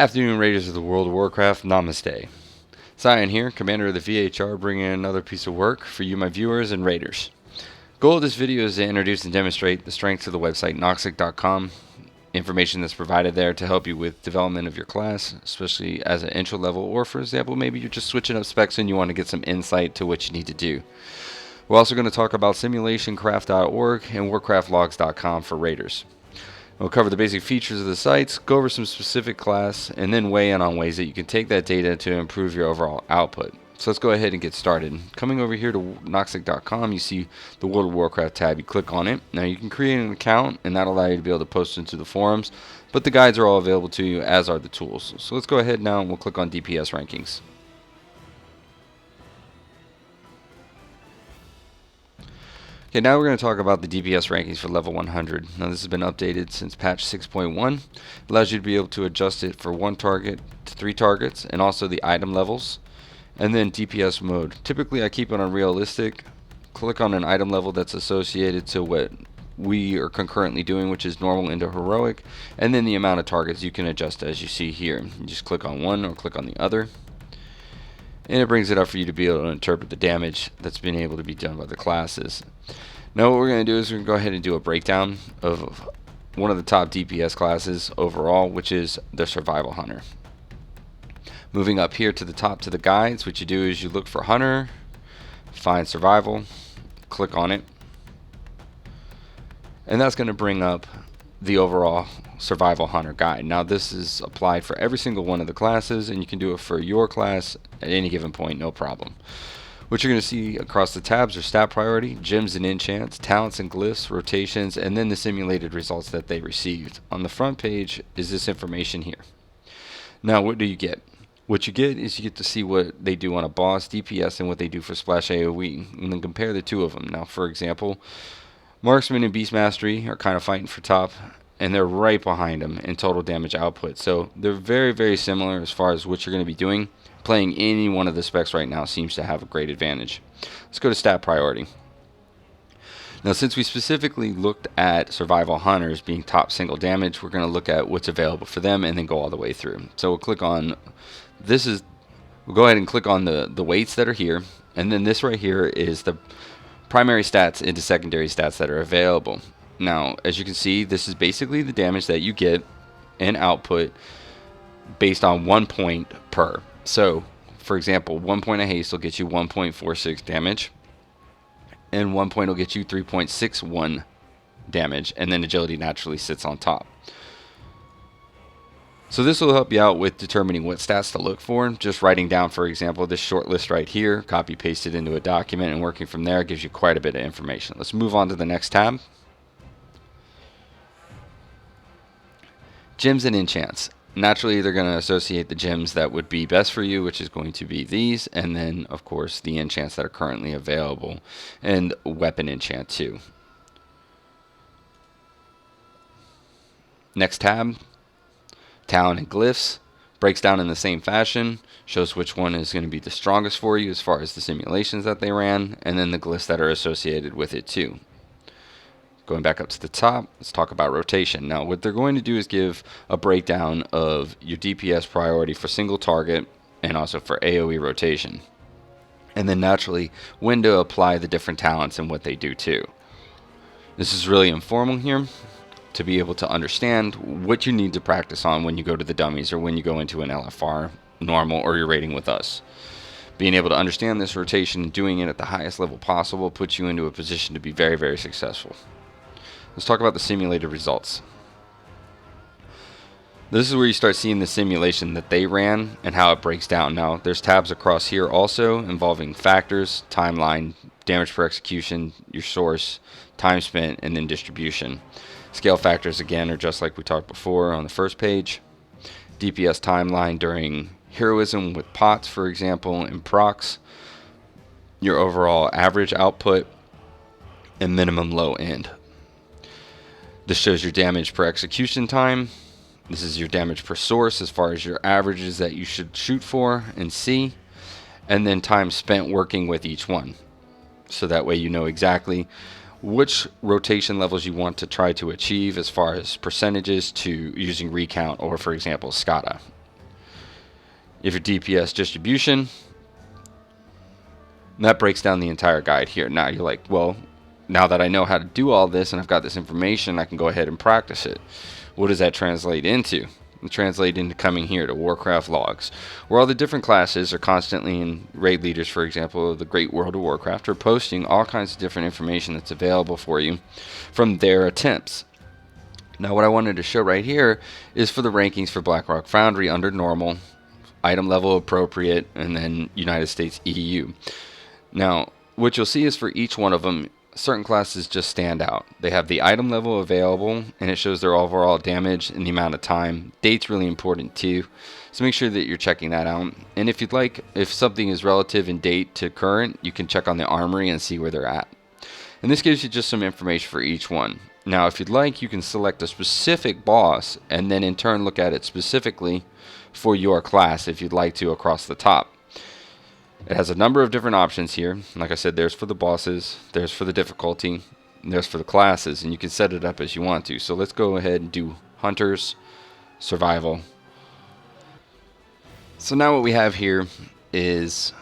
Afternoon Raiders of the World of Warcraft, Namaste. Cyan here, Commander of the VHR, bringing in another piece of work for you, my viewers and raiders. Goal of this video is to introduce and demonstrate the strengths of the website Noxxic.com. Information that's provided there to help you with development of your class, especially as an intro level, or for example, maybe you're just switching up specs and you want to get some insight to what you need to do. We're also going to talk about simulationcraft.org and Warcraftlogs.com for raiders. We'll cover the basic features of the sites, go over some specific class, and then weigh in on ways that you can take that data to improve your overall output. So let's go ahead and get started. Coming over here to Noxxic.com, you see the World of Warcraft tab. You click on it. Now you can create an account, and that'll allow you to be able to post into the forums, but the guides are all available to you, as are the tools. So let's go ahead now and we'll click on DPS rankings. Okay, now we're going to talk about the DPS rankings for level 100. Now this has been updated since patch 6.1. It allows you to be able to adjust it for 1 target to 3 targets, and also the item levels, and then DPS mode. Typically I keep it on realistic. Click on an item level that's associated to what we are concurrently doing, which is normal into heroic, and then the amount of targets you can adjust as you see here. You just click on one or click on the other, and it brings it up for you to be able to interpret the damage that's been able to be done by the classes. Now what we're going to do is we're going to go ahead and do a breakdown of one of the top DPS classes overall, which is the Survival Hunter. Moving up here to the top to the guides, what you do is you look for Hunter, find Survival, click on it, and that's going to bring up the overall Survival Hunter guide. Now this is applied for every single one of the classes, and you can do it for your class at any given point, no problem. What you're going to see across the tabs are stat priority, gems and enchants, talents and glyphs, rotations, and then the simulated results that they received. On the front page is this information here. Now what do you get? What you get is you get to see what they do on a boss, DPS, and what they do for splash AoE, and then compare the two of them. Now for example, Marksman and Beast Mastery are kind of fighting for top, and they're right behind them in total damage output. So they're very, very similar as far as what you're going to be doing. Playing any one of the specs right now seems to have a great advantage. Let's go to stat priority. Now since we specifically looked at Survival Hunters being top single damage, we're going to look at what's available for them and then go all the way through. So we'll click on we'll go ahead and click on the weights that are here, and then this right here is the primary stats into secondary stats that are available. Now as you can see, this is basically the damage that you get and output based on 1 point per. So for example, 1 point of haste will get you 1.46 damage, and 1 point will get you 3.61 damage, and then agility naturally sits on top. So this will help you out with determining what stats to look for. Just writing down, for example, this short list right here, copy paste it into a document, and working from there gives you quite a bit of information. Let's move on to the next tab. Gems and enchants. Naturally, they're going to associate the gems that would be best for you, which is going to be these, and then of course the enchants that are currently available, and weapon enchant too. Next tab, talent and glyphs, breaks down in the same fashion, shows which one is going to be the strongest for you as far as the simulations that they ran, and then the glyphs that are associated with it too. Going back up to the top, let's talk about rotation. Now what they're going to do is give a breakdown of your DPS priority for single target and also for AoE rotation, and then naturally when to apply the different talents and what they do too. This is really informal here to be able to understand what you need to practice on when you go to the dummies or when you go into an LFR normal or you're raiding with us. Being able to understand this rotation and doing it at the highest level possible puts you into a position to be very, very successful. Let's talk about the simulated results. This is where you start seeing the simulation that they ran and how it breaks down. Now there's tabs across here also involving factors, timeline, damage per execution, your source, time spent, and then distribution. Scale factors again are just like we talked before on the first page. DPS timeline during heroism with pots, for example, and procs. Your overall average output and minimum low end. This shows your damage per execution time. This is your damage per source as far as your averages that you should shoot for and see, and then time spent working with each one. So that way you know exactly which rotation levels you want to try to achieve as far as percentages to using recount or, for example, SCADA. You have your DPS distribution. And that breaks down the entire guide here. Now you're like, well, now that I know how to do all this and I've got this information, I can go ahead and practice it. What does that translate into? It translates into coming here to Warcraftlogs, where all the different classes are constantly, in raid leaders, for example, of the Great World of Warcraft, are posting all kinds of different information that's available for you from their attempts. Now what I wanted to show right here is for the rankings for Blackrock Foundry under normal, item level appropriate, and then United States EU. Now, what you'll see is for each one of them, certain classes just stand out. They have the item level available, and it shows their overall damage and the amount of time. Date's really important too, so make sure that you're checking that out. And if you'd like, if something is relative in date to current, you can check on the armory and see where they're at. And this gives you just some information for each one. Now, if you'd like, you can select a specific boss, and then in turn look at it specifically for your class if you'd like to across the top. It has a number of different options here. Like I said, there's for the bosses, there's for the difficulty, and there's for the classes, and you can set it up as you want to. So let's go ahead and do Hunters, Survival. So now what we have here is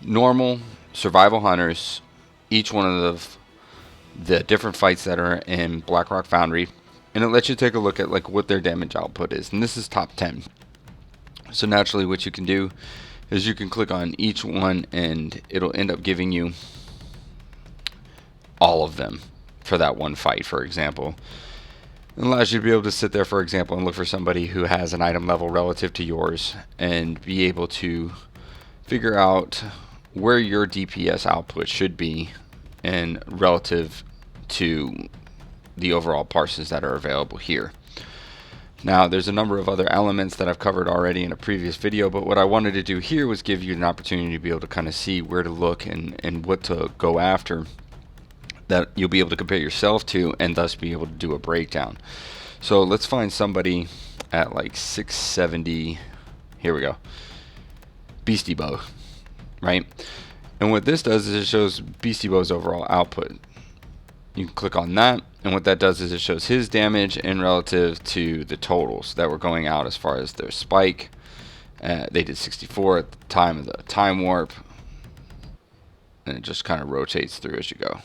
normal, Survival Hunters, each one of the different fights that are in Blackrock Foundry, and it lets you take a look at like what their damage output is. And this is top 10. So naturally what you can do is you can click on each one and it'll end up giving you all of them for that one fight, for example. It allows you to be able to sit there, for example, and look for somebody who has an item level relative to yours and be able to figure out where your DPS output should be and relative to the overall parses that are available here. Now, there's a number of other elements that I've covered already in a previous video, but what I wanted to do here was give you an opportunity to be able to kind of see where to look and what to go after that you'll be able to compare yourself to and thus be able to do a breakdown. So let's find somebody at like 670. Here we go. Beastie Bow, right? And what this does is it shows Beastie Bow's overall output. You can click on that, and what that does is it shows his damage in relative to the totals that were going out as far as their spike. They did 64 at the time of the time warp, and it just kind of rotates through as you go.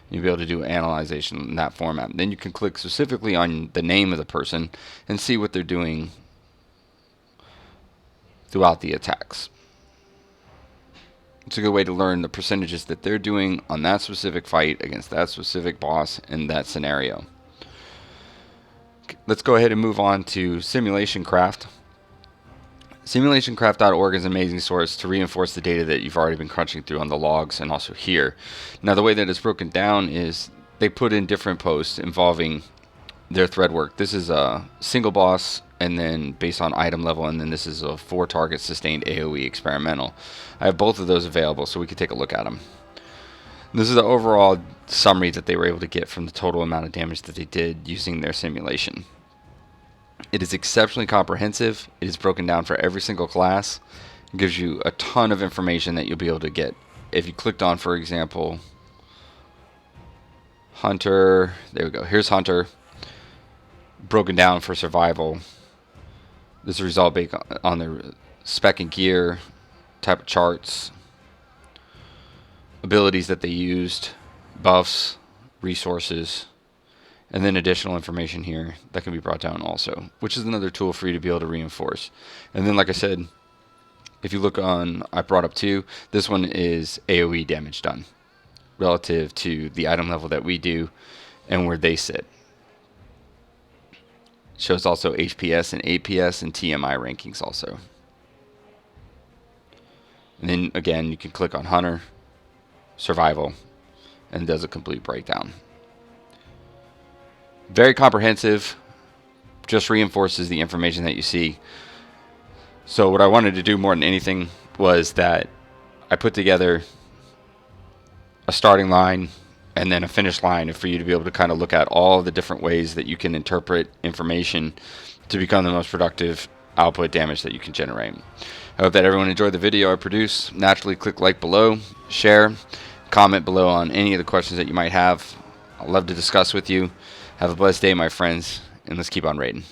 You'll be able to do analyzation in that format. Then you can click specifically on the name of the person and see what they're doing throughout the attacks. It's a good way to learn the percentages that they're doing on that specific fight against that specific boss in that scenario. Let's go ahead and move on to Simulation Craft. Simulationcraft.org is an amazing source to reinforce the data that you've already been crunching through on the logs and also here. Now the way that it's broken down is they put in different posts involving their thread work. This is a single boss and then based on item level, and then this is a 4 target sustained AoE experimental. I have both of those available so we can take a look at them. This is the overall summary that they were able to get from the total amount of damage that they did using their simulation. It is exceptionally comprehensive. It is broken down for every single class. It gives you a ton of information that you'll be able to get. If you clicked on, for example, Hunter, there we go, here's Hunter, broken down for survival. This is a result based on their spec and gear, type of charts, abilities that they used, buffs, resources, and then additional information here that can be brought down also, which is another tool for you to be able to reinforce. And then, like I said, if you look on, I brought up 2, this one is AoE damage done relative to the item level that we do and where they sit. Shows also HPS and APS and TMI rankings also. And then again, you can click on Hunter, Survival, and it does a complete breakdown. Very comprehensive, just reinforces the information that you see. So what I wanted to do more than anything was that I put together a starting line and then a finish line for you to be able to kind of look at all the different ways that you can interpret information to become the most productive output damage that you can generate. I hope that everyone enjoyed the video I produced. Naturally, click like below, share, comment below on any of the questions that you might have. I'd love to discuss with you. Have a blessed day, my friends, and let's keep on raiding.